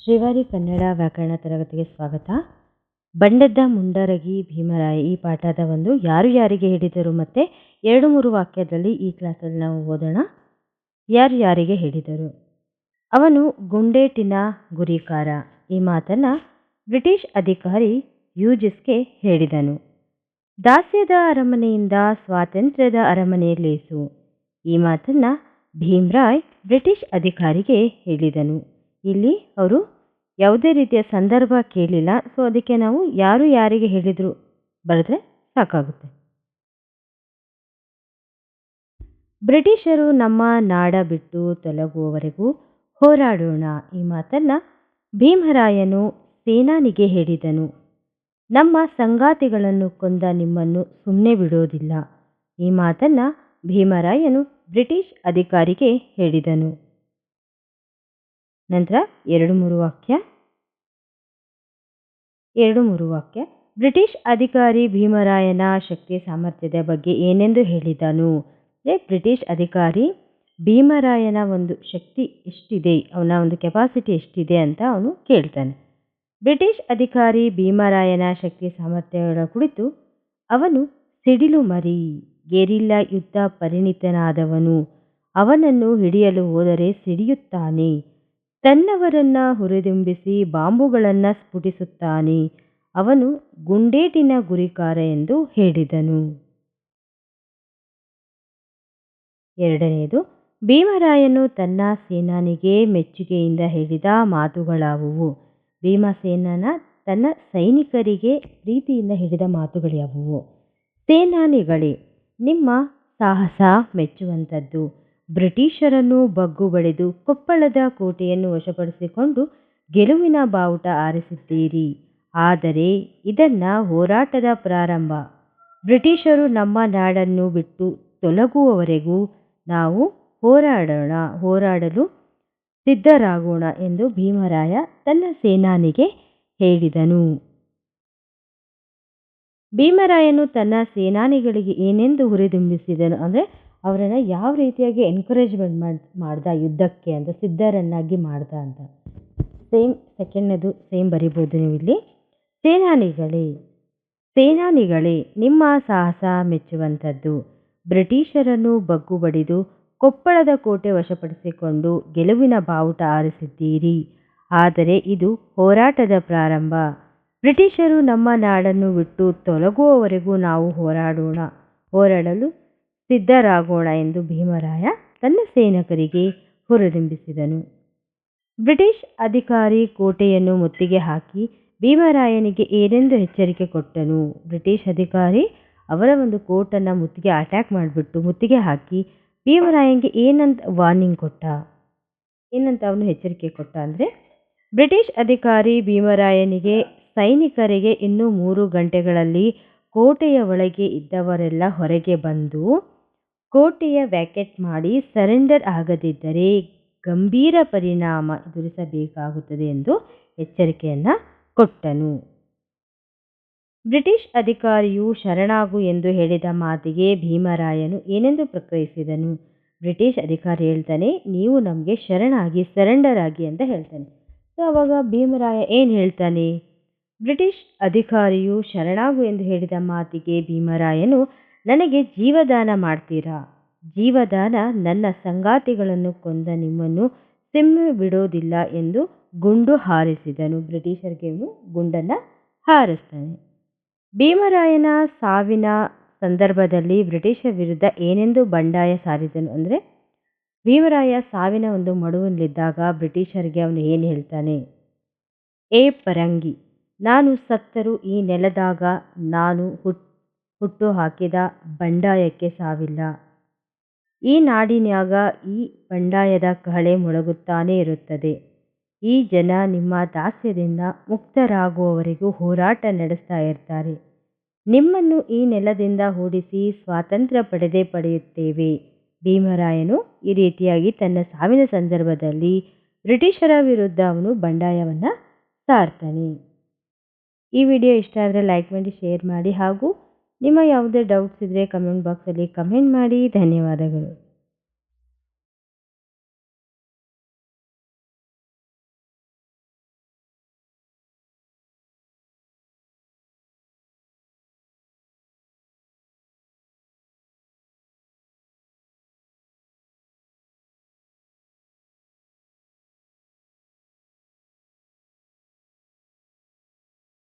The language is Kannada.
ಶ್ರೀವಾರಿ ಕನ್ನಡ ವ್ಯಾಕರಣ ತರಗತಿಗೆ ಸ್ವಾಗತ. ಬಂಡೆದ್ದ ಮುಂಡರಗಿ ಭೀಮರಾಯ ಈ ಪಾಠದ ಒಂದು ಯಾರು ಯಾರಿಗೆ ಹೇಳಿದರು ಮತ್ತು 2-3 ವಾಕ್ಯದಲ್ಲಿ ಈ ಕ್ಲಾಸಲ್ಲಿ ನಾವು ಓದೋಣ. ಯಾರು ಯಾರಿಗೆ ಹೇಳಿದರು? ಅವನು ಗುಂಡೇಟಿನ ಗುರಿಕಾರ. ಈ ಮಾತನ್ನು ಬ್ರಿಟಿಷ್ ಅಧಿಕಾರಿ ಯೂಜಿಸ್ಗೆ ಹೇಳಿದನು. ದಾಸ್ಯದ ಅರಮನೆಯಿಂದ ಸ್ವಾತಂತ್ರ್ಯದ ಅರಮನೆಯಲ್ಲೇಸು. ಈ ಮಾತನ್ನು ಭೀಮರಾಯ್ ಬ್ರಿಟಿಷ್ ಅಧಿಕಾರಿಗೆ ಹೇಳಿದನು. ಇಲ್ಲಿ ಅವರು ಯಾವುದೇ ರೀತಿಯ ಸಂದರ್ಭ ಕೇಳಿಲ್ಲ, ಸೊ ಅದಕ್ಕೆ ನಾವು ಯಾರು ಯಾರಿಗೆ ಹೇಳಿದರು ಬರೆದ್ರೆ ಸಾಕಾಗುತ್ತೆ. ಬ್ರಿಟಿಷರು ನಮ್ಮ ನಾಡ ಬಿಟ್ಟು ತೊಲಗುವವರೆಗೂ ಹೋರಾಡೋಣ. ಈ ಮಾತನ್ನು ಭೀಮರಾಯನು ಸೇನಾನಿಗೆ ಹೇಳಿದನು. ನಮ್ಮ ಸಂಗಾತಿಗಳನ್ನು ಕೊಂದ ನಿಮ್ಮನ್ನು ಸುಮ್ಮನೆ ಬಿಡೋದಿಲ್ಲ. ಈ ಮಾತನ್ನು ಭೀಮರಾಯನು ಬ್ರಿಟಿಷ್ ಅಧಿಕಾರಿಗೆ ಹೇಳಿದನು. ನಂತರ 2-3 ವಾಕ್ಯ. ಬ್ರಿಟಿಷ್ ಅಧಿಕಾರಿ ಭೀಮರಾಯನ ಶಕ್ತಿ ಸಾಮರ್ಥ್ಯದ ಬಗ್ಗೆ ಏನೆಂದು ಹೇಳಿದನು? ಬ್ರಿಟಿಷ್ ಅಧಿಕಾರಿ ಭೀಮರಾಯನ ಒಂದು ಶಕ್ತಿ ಎಷ್ಟಿದೆ, ಅವನ ಒಂದು ಕೆಪಾಸಿಟಿ ಎಷ್ಟಿದೆ ಅಂತ ಅವನು ಕೇಳ್ತಾನೆ. ಬ್ರಿಟಿಷ್ ಅಧಿಕಾರಿ ಭೀಮರಾಯನ ಶಕ್ತಿ ಸಾಮರ್ಥ್ಯಗಳ ಕುರಿತು ಅವನು ಸಿಡಿಲು ಮರಿ, ಗೆರಿಲ್ಲಾ ಯುದ್ಧ ಪರಿಣಿತನಾದವನು. ಅವನನ್ನು ಹಿಡಿಯಲು ಹೋದರೆ ಸಿಡಿಯುತ್ತಾನೆ. ತನ್ನವರನ್ನು ಹುರಿದುಂಬಿಸಿ ಬಾಂಬುಗಳನ್ನು ಸ್ಫೋಟಿಸುತ್ತಾನೆ. ಅವನು ಗುಂಡೇಟಿನ ಗುರಿಕಾರ ಎಂದು ಹೇಳಿದನು. 2ನೇದು, ಭೀಮರಾಯನು ತನ್ನ ಸೇನಾನಿಗೆ ಮೆಚ್ಚುಗೆಯಿಂದ ಹೇಳಿದ ಮಾತುಗಳಾವುವು? ಭೀಮಸೇನನ ತನ್ನ ಸೈನಿಕರಿಗೆ ಪ್ರೀತಿಯಿಂದ ಹೇಳಿದ ಮಾತುಗಳು ಯಾವುವು? ಸೇನಾನಿಗಳೇ, ನಿಮ್ಮ ಸಾಹಸ ಮೆಚ್ಚುವಂಥದ್ದು. ಬ್ರಿಟಿಷರನ್ನು ಬಗ್ಗು ಬಡಿದು ಕೊಪ್ಪಳದ ಕೋಟೆಯನ್ನು ವಶಪಡಿಸಿಕೊಂಡು ಗೆಲುವಿನ ಬಾವುಟ ಆರಿಸಿದ್ದೀರಿ. ಆದರೆ ಇದನ್ನು ಹೋರಾಟದ ಪ್ರಾರಂಭ. ಬ್ರಿಟಿಷರು ನಮ್ಮ ನಾಡನ್ನು ಬಿಟ್ಟು ತೊಲಗುವವರೆಗೂ ನಾವು ಹೋರಾಡಲು ಸಿದ್ಧರಾಗೋಣ ಎಂದು ಭೀಮರಾಯ ತನ್ನ ಸೇನಾನಿಗೆ ಹೇಳಿದನು. ಭೀಮರಾಯನು ತನ್ನ ಸೇನಾನಿಗಳಿಗೆ ಏನೆಂದು ಹುರಿದುಂಬಿಸಿದನು ಅಂದರೆ ಅವರನ್ನು ಯಾವ ರೀತಿಯಾಗಿ ಎನ್ಕರೇಜ್ಮೆಂಟ್ ಮಾಡ್ದ ಯುದ್ಧಕ್ಕೆ ಅಂತ, ಸಿದ್ಧರನ್ನಾಗಿ ಮಾಡ್ದ ಅಂತ. ಸೆಕೆಂಡ್ನೇದು ಸೇಮ್ ಬರಿಬೋದು ನೀವು ಇಲ್ಲಿ. ಸೇನಾನಿಗಳೇ, ನಿಮ್ಮ ಸಾಹಸ ಮೆಚ್ಚುವಂಥದ್ದು. ಬ್ರಿಟಿಷರನ್ನು ಬಗ್ಗು ಬಡಿದು ಕೊಪ್ಪಳದ ಕೋಟೆ ವಶಪಡಿಸಿಕೊಂಡು ಗೆಲುವಿನ ಬಾವುಟ ಆರಿಸಿದ್ದೀರಿ. ಆದರೆ ಇದು ಹೋರಾಟದ ಪ್ರಾರಂಭ. ಬ್ರಿಟಿಷರು ನಮ್ಮ ನಾಡನ್ನು ಬಿಟ್ಟು ತೊಲಗುವವರೆಗೂ ನಾವು ಹೋರಾಡಲು ಸಿದ್ಧರಾಗೋಣ ಎಂದು ಭೀಮರಾಯ ತನ್ನ ಸೈನಿಕರಿಗೆ ಹುರಿದುಂಬಿಸಿದನು. ಬ್ರಿಟಿಷ್ ಅಧಿಕಾರಿ ಕೋಟೆಯನ್ನು ಮುತ್ತಿಗೆ ಹಾಕಿ ಭೀಮರಾಯನಿಗೆ ಏನೆಂದು ಎಚ್ಚರಿಕೆ ಕೊಟ್ಟನು? ಬ್ರಿಟಿಷ್ ಅಧಿಕಾರಿ ಅವರ ಒಂದು ಕೋಟನ್ನು ಅಟ್ಯಾಕ್ ಮಾಡಿಬಿಟ್ಟು ಮುತ್ತಿಗೆ ಹಾಕಿ ಭೀಮರಾಯನಿಗೆ ಏನಂತ ವಾರ್ನಿಂಗ್ ಕೊಟ್ಟ, ಏನಂತ ಅವನು ಎಚ್ಚರಿಕೆ ಕೊಟ್ಟ ಅಂದರೆ, ಬ್ರಿಟಿಷ್ ಅಧಿಕಾರಿ ಭೀಮರಾಯನಿಗೆ ಸೈನಿಕರಿಗೆ ಇನ್ನೂ 3 ಗಂಟೆಗಳಲ್ಲಿ ಕೋಟೆಯ ಒಳಗೆ ಇದ್ದವರೆಲ್ಲ ಹೊರಗೆ ಬಂದು ಕೋಟೆಯ ವ್ಯಾಕೆಟ್ ಮಾಡಿ ಸರೆಂಡರ್ ಆಗದಿದ್ದರೆ ಗಂಭೀರ ಪರಿಣಾಮ ಎದುರಿಸಬೇಕಾಗುತ್ತದೆ ಎಂದು ಎಚ್ಚರಿಕೆಯನ್ನು ಕೊಟ್ಟನು. ಬ್ರಿಟಿಷ್ ಅಧಿಕಾರಿಯು ಶರಣಾಗು ಎಂದು ಹೇಳಿದ ಮಾತಿಗೆ ಭೀಮರಾಯನು ಏನೆಂದು ಪ್ರತಿಕ್ರಿಯಿಸಿದನು? ಬ್ರಿಟಿಷ್ ಅಧಿಕಾರಿ ಹೇಳ್ತಾನೆ, ನೀವು ನಮಗೆ ಸರೆಂಡರ್ ಆಗಿ ಅಂತ ಹೇಳ್ತಾನೆ. ಸೊ ಅವಾಗ ಭೀಮರಾಯ ಏನು ಹೇಳ್ತಾನೆ? ಬ್ರಿಟಿಷ್ ಅಧಿಕಾರಿಯು ಶರಣಾಗು ಎಂದು ಹೇಳಿದ ಮಾತಿಗೆ ಭೀಮರಾಯನು, ನನಗೆ ಜೀವದಾನ ಮಾಡ್ತೀರಾ? ಜೀವದಾನ ನನ್ನ ಸಂಗಾತಿಗಳನ್ನು ಕೊಂದ ನಿಮ್ಮನ್ನು ಸುಮ್ಮನೆ ಬಿಡೋದಿಲ್ಲ ಎಂದು ಗುಂಡು ಹಾರಿಸಿದನು. ಬ್ರಿಟಿಷರಿಗೆ ಗುಂಡನ್ನು ಹಾರಿಸ್ತಾನೆ. ಭೀಮರಾಯನ ಸಾವಿನ ಸಂದರ್ಭದಲ್ಲಿ ಬ್ರಿಟಿಷರ ವಿರುದ್ಧ ಏನೆಂದು ಬಂಡಾಯ ಸಾರಿದನು ಅಂದರೆ, ಭೀಮರಾಯ ಸಾವಿನ ಒಂದು ಮಡುವಿನಲ್ಲಿದ್ದಾಗ ಬ್ರಿಟಿಷರಿಗೆ ಅವನು ಏನು ಹೇಳ್ತಾನೆ? ಏ ಪರಂಗಿ, ನಾನು ಸತ್ತರೂ ಈ ನೆಲದಾಗ ನಾನು ಹುಟ್ಟು ಹಾಕಿದ ಬಂಡಾಯಕ್ಕೆ ಸಾವಿಲ್ಲ. ಈ ನಾಡಿನ್ಯಾಗ ಈ ಬಂಡಾಯದ ಕಹಳೆ ಮೊಳಗುತ್ತಾನೇ ಇರುತ್ತದೆ. ಈ ಜನ ನಿಮ್ಮ ದಾಸ್ಯದಿಂದ ಮುಕ್ತರಾಗುವವರೆಗೂ ಹೋರಾಟ ನಡೆಸ್ತಾ ಇರ್ತಾರೆ. ನಿಮ್ಮನ್ನು ಈ ನೆಲದಿಂದ ಓಡಿಸಿ ಸ್ವಾತಂತ್ರ್ಯ ಪಡೆಯುತ್ತೇವೆ. ಭೀಮರಾಯನು ಈ ರೀತಿಯಾಗಿ ತನ್ನ ಸಾವಿನ ಸಂದರ್ಭದಲ್ಲಿ ಬ್ರಿಟಿಷರ ವಿರುದ್ಧ ಅವನು ಬಂಡಾಯವನ್ನು ಸಾರ್ತಾನೆ. ಈ ವಿಡಿಯೋ ಇಷ್ಟ ಆದರೆ ಲೈಕ್ ಮಾಡಿ, ಶೇರ್ ಮಾಡಿ ಹಾಗೂ ನಿಮ್ಮ ಯಾವುದೇ ಡೌಟ್ಸ್ ಇದ್ದರೆ ಕಮೆಂಟ್ ಬಾಕ್ಸಲ್ಲಿ ಕಮೆಂಟ್ ಮಾಡಿ. ಧನ್ಯವಾದಗಳು.